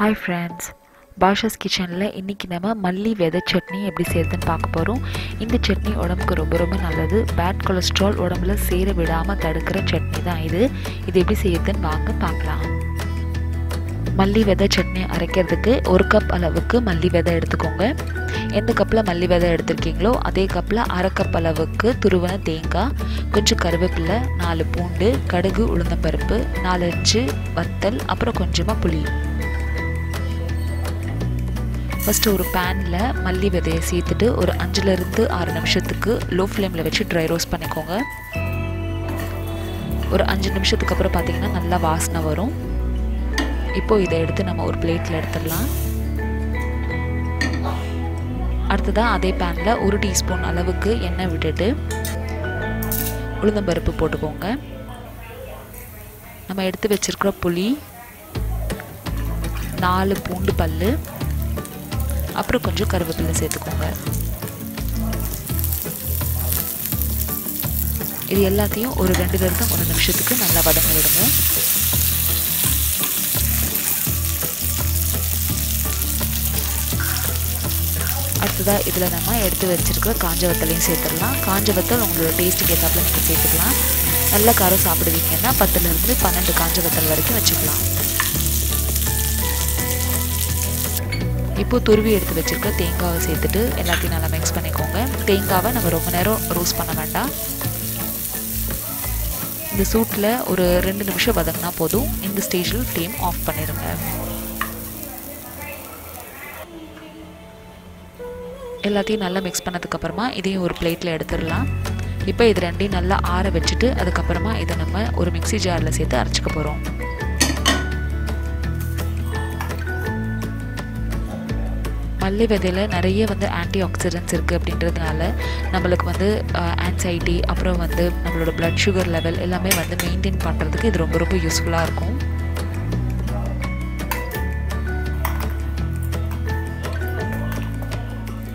Hi friends, Bashas kitchen la இன்னைக்கு நம்ம மல்லி விதை சட்னி எப்படி செய்யறதுன்னு பார்க்க போறோம். இந்த சட்னி உடம்புக்கு ரொம்ப நல்லது. பேட் கொலஸ்ட்ரால் உடம்புல சேர விடாம தடுக்கிற சட்னி தான் இது. இது எப்படி செய்யறதுன்னு வாங்க பார்க்கலாம். மல்லி விதை சட்னி அரைக்கிறதுக்கு 1 கப் அளவுக்கு மல்லி விதை எடுத்துக்கோங்க. எந்த கப்ல மல்லி விதை எடுத்துக்கிங்களோ அதே கப்ல 1/2 கப் அளவுக்கு துருவன தேங்காய், கொஞ்சம் கறிவேப்பிலை, 4 பூண்டு, கடுகு, உளுந்தம் பருப்பு, 4 இன்ச்சு வத்தல், அப்புறம் கொஞ்சமா புளி. ஃபர்ஸ்ட் ஒரு பேன்ல மல்லி விதையை சேர்த்துட்டு ஒரு 5 ல இருந்து 6 நிமிஷத்துக்கு லோ ஃப்ளேம்ல வச்சு ட்ரை ரோஸ்ட் பண்ணிக்கோங்க. ஒரு 5 நிமிஷத்துக்கு அப்புறம் பாத்தீங்கன்னா நல்லா வாசனை வரும். இப்போ இதை எடுத்து நம்ம ஒரு பிளேட்ல எடுத்துடலாம். அடுத்ததா அதே பேன்ல 1 டீஸ்பூன் அளவுக்கு எண்ணெய் விட்டுட்டு உளுந்தம் பருப்பு போட்டுக்கோங்க. நம்ம எடுத்து வச்சிருக்கிற புளி, 4 பூண்டு பல்லு, அப்புறம் கொஞ்சம் கறிவேப்பிலை சேர்த்துக்கோங்க. இது எல்லாத்தையும் ஒரு 2 ல இருந்து 3 நிமிஷத்துக்கு நல்லா வதங்க விடுங்க. அடுத்ததா இதில் நம்ம எடுத்து வச்சிருக்கிற காஞ்ச வத்தலையும் சேர்த்துடலாம். காஞ்ச வத்தல் உங்களோட டேஸ்ட்டுக்கு ஏற்றாப்புல நீங்கள் சேர்த்துக்கலாம். நல்ல காரம் சாப்பிடுவீங்கன்னா 10 ல இருந்து 12 காஞ்ச வத்தல் வரைக்கும் வச்சுக்கலாம். இப்போ துருவி எடுத்து வச்சிருக்க தேங்காவை சேர்த்துட்டு எல்லாத்தையும் நல்லா மிக்ஸ் பண்ணிக்கோங்க. தேங்காவை நம்ம ரொம்ப நேரம் ரோஸ்ட் பண்ண வேண்டாம். இந்த சூட்டில் ஒரு 2 நிமிஷம் வதங்கினா போதும். இந்த ஸ்டேஜில் ஃப்ளேம் ஆஃப் பண்ணிடுங்க. எல்லாத்தையும் நல்லா மிக்ஸ் பண்ணதுக்கப்புறமா இதையும் ஒரு பிளேட்டில் எடுத்துடலாம். இப்போ இது ரெண்டையும் நல்லா ஆற வச்சுட்டு அதுக்கப்புறமா இதை நம்ம ஒரு மிக்ஸி ஜாரில் சேர்த்து அரைச்சிக்க போகிறோம். மல்லி விதையில் நிறைய ஆன்டி ஆக்சிடென்ட்ஸ் இருக்குது. அப்படின்றதுனால நம்மளுக்கு ஆன்சைட்டி, அப்புறம் நம்மளோட பிளட் சுகர் லெவல் எல்லாமே மெயின்டைன் பண்ணுறதுக்கு இது ரொம்ப யூஸ்ஃபுல்லாக இருக்கும்.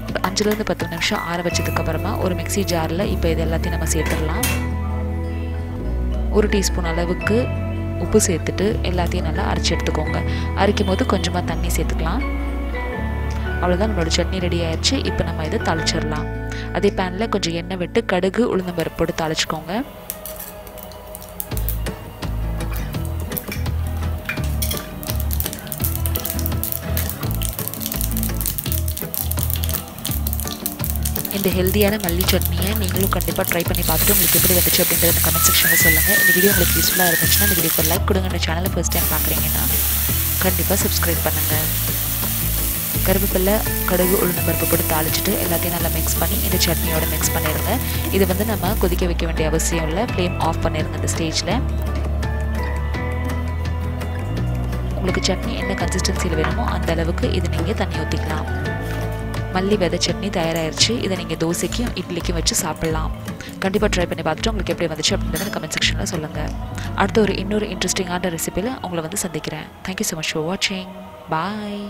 ஒரு 5 ல இருந்து 10 நிமிஷம் ஆற வச்சதுக்கப்புறமா ஒரு மிக்ஸி ஜாரில் இப்போ இது எல்லாத்தையும் நம்ம சேர்த்துடலாம். 1 டீஸ்பூன் அளவுக்கு உப்பு சேர்த்துட்டு எல்லாத்தையும் நல்லா அரைச்சி எடுத்துக்கோங்க. அரைக்கும் போது கொஞ்சமாக தண்ணி சேர்த்துக்கலாம். அவ்வளோதான், நம்மளோட சட்னி ரெடி ஆயிடுச்சு. இப்போ நம்ம இதை தாளிச்சிடலாம். அதே பேனில் கொஞ்சம் எண்ணெய் விட்டு கடுகு, உளுந்தம் பருப்பு போட்டு தாளிச்சுக்கோங்க. இந்த ஹெல்த்தியான மல்லி சட்னியை நீங்களும் கண்டிப்பாக ட்ரை பண்ணி பார்த்துட்டு உங்களுக்கு எப்படி வந்துச்சு அப்படின்றத கமெண்ட் செக்ஷனில் சொல்லுங்கள். இந்த வீடியோ உங்களுக்கு யூஸ்ஃபுல்லாக இருந்துச்சுன்னா இந்த வீடியோக்கு லைக் கொடுங்க. இந்த சேனலை ஃபர்ஸ்ட் டைம் பார்க்குறீங்கன்னா கண்டிப்பாக சப்ஸ்கிரைப் பண்ணுங்கள். கருவேப்பிலை, கடுகு, உளுந்தம் பருப்பு போட்டு தாளிச்சிட்டு எல்லாத்தையும் நல்லா மிக்ஸ் பண்ணி இந்த சட்னியோட மிக்ஸ் பண்ணிடுங்க. இது நம்ம கொதிக்க வைக்க வேண்டிய அவசியம் இல்லை. ஃப்ளேம் ஆஃப் பண்ணிடுங்க. இந்த ஸ்டேஜில் உங்களுக்கு சட்னி என்ன கன்சிஸ்டன்சியில் வேணுமோ அந்த அளவுக்கு இது நீங்கள் தண்ணி ஊற்றிக்கலாம். மல்லி விதை சட்னி தயாராகிடுச்சு. இதை நீங்கள் தோசைக்கும் இட்லிக்கும் வச்சு சாப்பிட்லாம். கண்டிப்பாக ட்ரை பண்ணி பார்த்துட்டு உங்களுக்கு எப்படி வந்துச்சு அப்படின்றத கமெண்ட் செக்ஷனில் சொல்லுங்கள். அடுத்த இன்னொரு இன்ட்ரெஸ்டிங்கான ரெசிபியில் உங்களை சந்திக்கிறேன். தேங்க்யூ ஸோ மச் ஃபார் வாட்சிங். பாய்.